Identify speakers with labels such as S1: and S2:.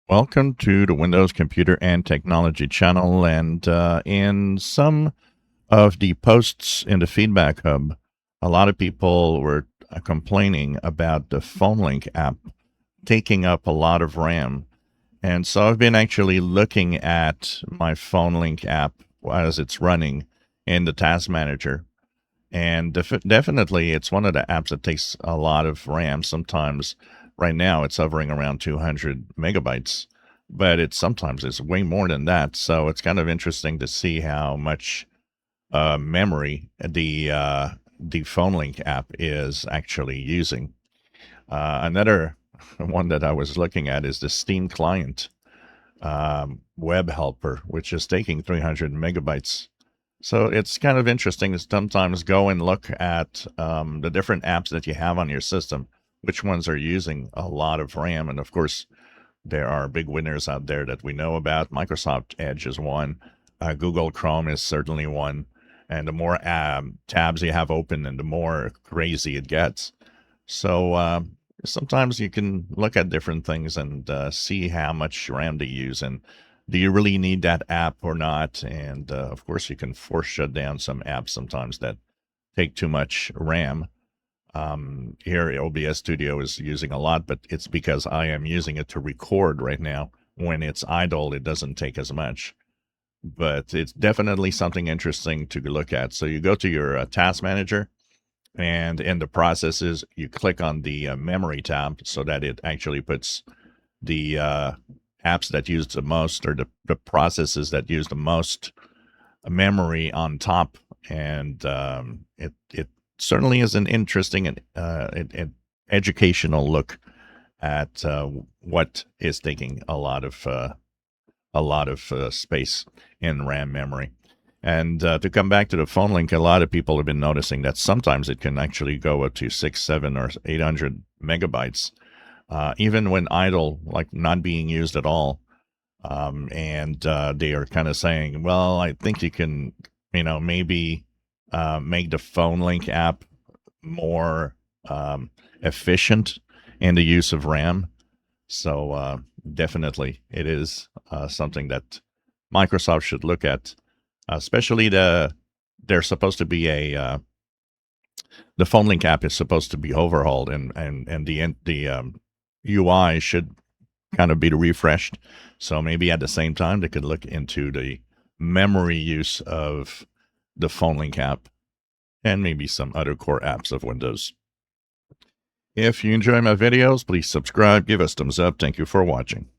S1: Welcome to the Windows Computer and Technology channel. And in some of the posts in the Feedback Hub, a lot of people were complaining about the PhoneLink app taking up a lot of RAM. And so I've been actually looking at my PhoneLink app as it's running in the Task Manager. And definitely, it's one of the apps that takes a lot of RAM. Sometimes, right now, it's hovering around 200 megabytes, but it's way more than that. So it's kind of interesting to see how much memory the PhoneLink app is actually using. Another one that I was looking at is the Steam Client web helper, which is taking 300 megabytes. So it's kind of interesting to sometimes go and look at the different apps that you have on your system, which ones are using a lot of RAM. And of course, there are big winners out there that we know about. Microsoft Edge is one. Google Chrome is certainly one. And the more tabs you have open, and the more crazy it gets. So sometimes you can look at different things and see how much RAM to use, and do you really need that app or not? And of course, you can force shut down some apps sometimes that take too much RAM. Here, OBS Studio is using a lot, but it's because I am using it to record right now. When it's idle, it doesn't take as much. But it's definitely something interesting to look at. So you go to your Task Manager, and in the processes, you click on the memory tab so that it actually puts the apps that use the most, or the processes that use the most memory on top. And it certainly is an interesting and educational look at what is taking a lot of space in RAM memory. And to come back to the PhoneLink, a lot of people have been noticing that sometimes it can actually go up to 6, 7, or 800 megabytes, even when idle, like not being used at all. And they are kind of saying, well, I think you can, maybe make the PhoneLink app more efficient in the use of RAM. So definitely it is something that Microsoft should look at. Especially there's supposed to be the PhoneLink app is supposed to be overhauled, and the UI should kind of be refreshed. So maybe at the same time they could look into the memory use of the PhoneLink app and maybe some other core apps of Windows. If you enjoy my videos, please subscribe, give us thumbs up. Thank you for watching.